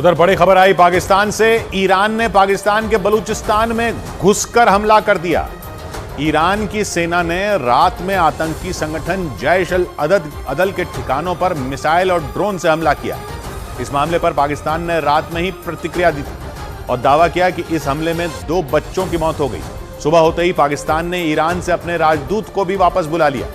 उधर बड़ी खबर आई पाकिस्तान से। ईरान ने पाकिस्तान के बलूचिस्तान में घुसकर हमला कर दिया। ईरान की सेना ने रात में आतंकी संगठन जैश अल अदल के ठिकानों पर मिसाइल और ड्रोन से हमला किया। इस मामले पर पाकिस्तान ने रात में ही प्रतिक्रिया दी और दावा किया कि इस हमले में 2 बच्चों की मौत हो गई। सुबह होते ही पाकिस्तान ने ईरान से अपने राजदूत को भी वापस बुला लिया।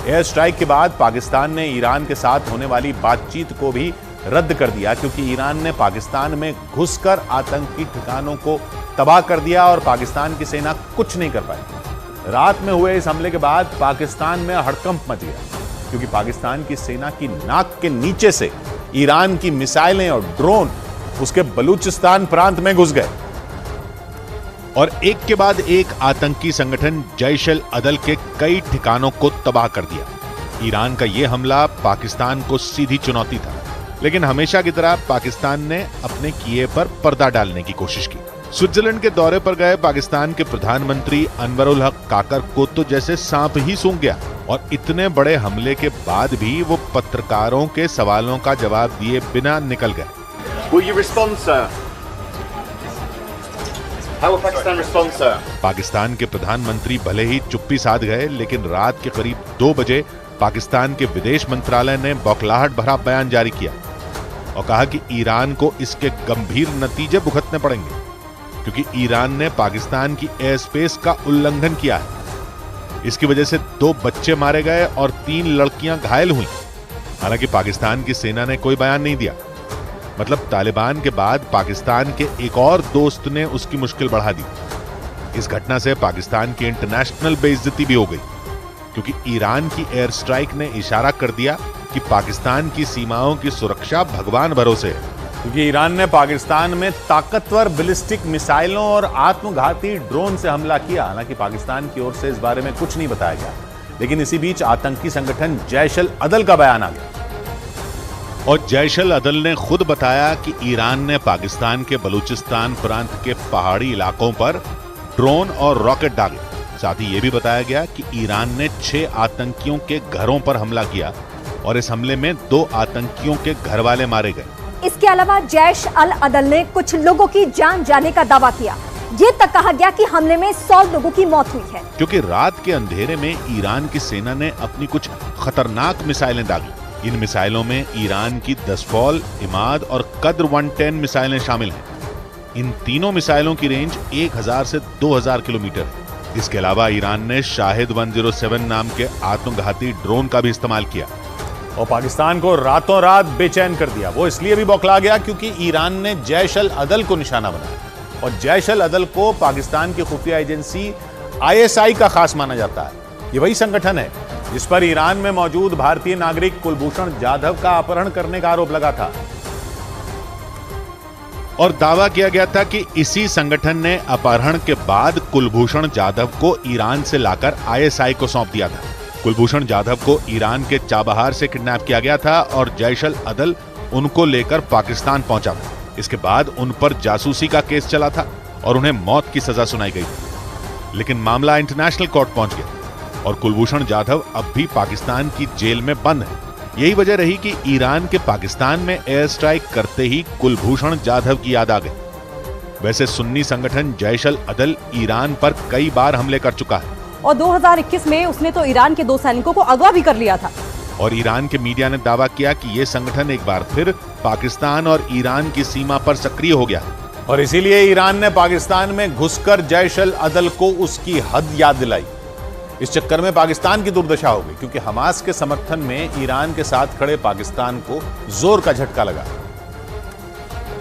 एयर स्ट्राइक के बाद पाकिस्तान ने ईरान के साथ होने वाली बातचीत को भी रद्द कर दिया, क्योंकि ईरान ने पाकिस्तान में घुसकर आतंकी ठिकानों को तबाह कर दिया और पाकिस्तान की सेना कुछ नहीं कर पाई। रात में हुए इस हमले के बाद पाकिस्तान में हड़कंप मच गया, क्योंकि पाकिस्तान की सेना की नाक के नीचे से ईरान की मिसाइलें और ड्रोन उसके बलूचिस्तान प्रांत में घुस गए और एक के बाद एक आतंकी संगठन जैश अल अदल के कई ठिकानों को तबाह कर दिया। ईरान का यह हमला पाकिस्तान को सीधी चुनौती था, लेकिन हमेशा की तरह पाकिस्तान ने अपने किए पर पर्दा डालने की कोशिश की। स्विट्जरलैंड के दौरे पर गए पाकिस्तान के प्रधानमंत्री अनवर उल हक काकर को तो जैसे सांप ही सूंघ गया और इतने बड़े हमले के बाद भी वो पत्रकारों के सवालों का जवाब दिए बिना निकल गए। Will you respond, sir? How will Pakistan respond, sir? Pakistan के प्रधानमंत्री भले ही चुप्पी साध गए, लेकिन रात के करीब 2 बजे पाकिस्तान के विदेश मंत्रालय ने बौखलाहट भरा बयान जारी किया और कहा कि ईरान को इसके गंभीर नतीजे भुगतने पड़ेंगे, क्योंकि ईरान ने पाकिस्तान की एयर स्पेस का उल्लंघन किया है। इसकी वजह से 2 बच्चे मारे गए और 3 लड़कियां घायल हुई। हालांकि पाकिस्तान की सेना ने कोई बयान नहीं दिया। मतलब तालिबान के बाद पाकिस्तान के एक और दोस्त ने उसकी मुश्किल बढ़ा दी। इस घटना से पाकिस्तान की इंटरनेशनल बेइज्जती भी हो गई, क्योंकि ईरान की एयर स्ट्राइक ने इशारा कर दिया कि पाकिस्तान की सीमाओं की सुरक्षा भगवान भरोसे है। क्योंकि ईरान ने पाकिस्तान में ताकतवर बैलिस्टिक मिसाइलों और आत्मघाती ड्रोन से हमला किया। हालांकि पाकिस्तान की ओर से इस बारे में कुछ नहीं बताया गया, लेकिन इसी बीच आतंकी संगठन जैश अल अदल का बयान आ गया और जैश अल अदल ने खुद बताया कि ईरान ने पाकिस्तान के बलूचिस्तान प्रांत के पहाड़ी इलाकों पर ड्रोन और रॉकेट डाले। साथ ही यह भी बताया गया कि ईरान ने 6 आतंकियों के घरों पर हमला किया और इस हमले में 2 आतंकियों के घर वाले मारे गए। इसके अलावा जैश अल अदल ने कुछ लोगों की जान जाने का दावा किया। ये तक कहा गया कि हमले में 100 लोगों की मौत हुई है, क्योंकि रात के अंधेरे में ईरान की सेना ने अपनी कुछ खतरनाक मिसाइलें दागी। इन मिसाइलों में ईरान की दसफॉल, इमाद और कद्र 110 मिसाइलें शामिल हैं। इन तीनों मिसाइलों की रेंज 1000 से 2000 किलोमीटर है। इसके अलावा ईरान ने शाहिद 107 नाम के आत्मघाती ड्रोन का भी इस्तेमाल किया और पाकिस्तान को रातों रात बेचैन कर दिया। वो इसलिए भी बौखला गया क्योंकि ईरान ने जैश अल अदल को निशाना बनाया और जैश अल अदल को पाकिस्तान की खुफिया एजेंसी ISI का खास माना जाता है। ये वही संगठन है जिस पर ईरान में मौजूद भारतीय नागरिक कुलभूषण जाधव का अपहरण करने का आरोप लगा था और दावा किया गया था कि इसी संगठन ने अपहरण के बाद कुलभूषण जाधव को ईरान से लाकर ISI को सौंप दिया था। कुलभूषण जाधव को ईरान के चाबहार से किडनैप किया गया था और जैश अल अदल उनको लेकर पाकिस्तान पहुंचा था। इसके बाद उन पर जासूसी का केस चला था और उन्हें मौत की सजा सुनाई गई, लेकिन मामला इंटरनेशनल कोर्ट पहुंच गया और कुलभूषण जाधव अब भी पाकिस्तान की जेल में बंद है। यही वजह रही कि ईरान के पाकिस्तान में एयर स्ट्राइक करते ही कुलभूषण जाधव की याद आ गई। वैसे सुन्नी संगठन जैश अल अदल ईरान पर कई बार हमले कर चुका है और 2021 में उसने तो ईरान के 2 सैनिकों को अगवा भी कर लिया था। और ईरान के मीडिया ने दावा किया कि यह संगठन एक बार फिर पाकिस्तान और ईरान की सीमा पर सक्रिय हो गया और इसीलिए ईरान ने पाकिस्तान में घुसकर जैश अल अदल को उसकी हद याद दिलाई। इस चक्कर में पाकिस्तान की दुर्दशा हो गई, क्योंकि हमास के समर्थन में ईरान के साथ खड़े पाकिस्तान को जोर का झटका लगा,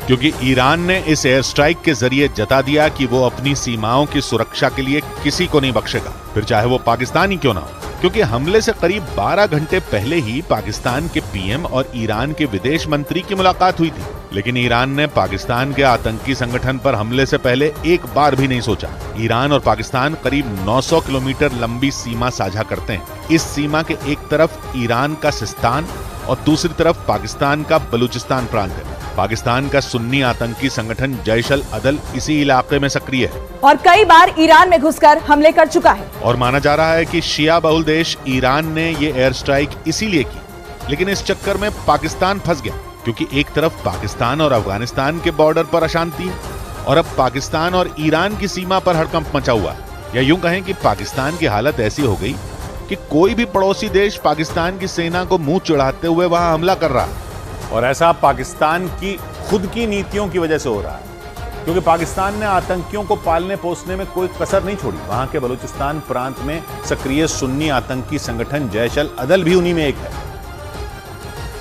क्योंकि ईरान ने इस एयर स्ट्राइक के जरिए जता दिया कि वो अपनी सीमाओं की सुरक्षा के लिए किसी को नहीं बख्शेगा, फिर चाहे वो पाकिस्तान ही क्यों ना हो। क्योंकि हमले से करीब 12 घंटे पहले ही पाकिस्तान के PM और ईरान के विदेश मंत्री की मुलाकात हुई थी, लेकिन ईरान ने पाकिस्तान के आतंकी संगठन पर हमले से पहले एक बार भी नहीं सोचा। ईरान और पाकिस्तान करीब 900 किलोमीटर लंबी सीमा साझा करते हैं। इस सीमा के एक तरफ ईरान का सिस्तान और दूसरी तरफ पाकिस्तान का बलूचिस्तान प्रांत है। पाकिस्तान का सुन्नी आतंकी संगठन जैश अल अदल इसी इलाके में सक्रिय है और कई बार ईरान में घुसकर हमले कर चुका है और माना जा रहा है कि शिया बहुल देश ईरान ने ये एयर स्ट्राइक इसीलिए की, लेकिन इस चक्कर में पाकिस्तान फंस गया, क्योंकि एक तरफ पाकिस्तान और अफगानिस्तान के बॉर्डर पर अशांति है और अब पाकिस्तान और ईरान की सीमा पर हड़कंप मचा हुआ है। या यूं कहें कि पाकिस्तान की हालत ऐसी हो गई कि कोई भी पड़ोसी देश पाकिस्तान की सेना को मुंह चिढ़ाते हुए वहां हमला कर रहा है। और ऐसा पाकिस्तान की खुद की नीतियों की वजह से हो रहा है, क्योंकि पाकिस्तान ने आतंकियों को पालने पोसने में कोई कसर नहीं छोड़ी। वहां के बलूचिस्तान प्रांत में सक्रिय सुन्नी आतंकी संगठन जैश अल अदल भी उन्हीं में एक है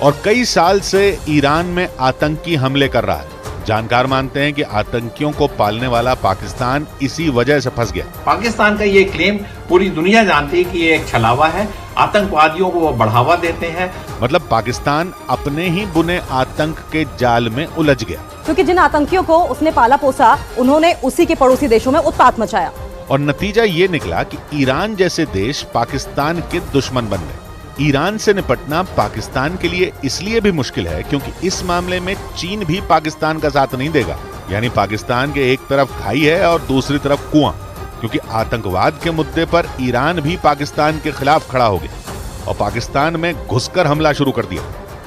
और कई साल से ईरान में आतंकी हमले कर रहा है। जानकार मानते हैं कि आतंकियों को पालने वाला पाकिस्तान इसी वजह से फंस गया। पाकिस्तान का ये क्लेम पूरी दुनिया जानती है कि ये एक छलावा है, आतंकवादियों को वो बढ़ावा देते हैं। मतलब पाकिस्तान अपने ही बुने आतंक के जाल में उलझ गया, क्योंकि जिन आतंकियों को उसने पाला पोसा उन्होंने उसी के पड़ोसी देशों में उत्पात मचाया और नतीजा ये निकला कि ईरान जैसे देश पाकिस्तान के दुश्मन बन गए। ईरान से निपटना पाकिस्तान के लिए इसलिए भी मुश्किल है क्योंकि इस मामले में चीन भी पाकिस्तान का साथ नहीं देगा। यानी पाकिस्तान के एक तरफ खाई है और दूसरी तरफ कुआं, क्योंकि आतंकवाद के मुद्दे पर ईरान भी पाकिस्तान के खिलाफ खड़ा हो गया और पाकिस्तान में घुसकर हमला शुरू कर दिया।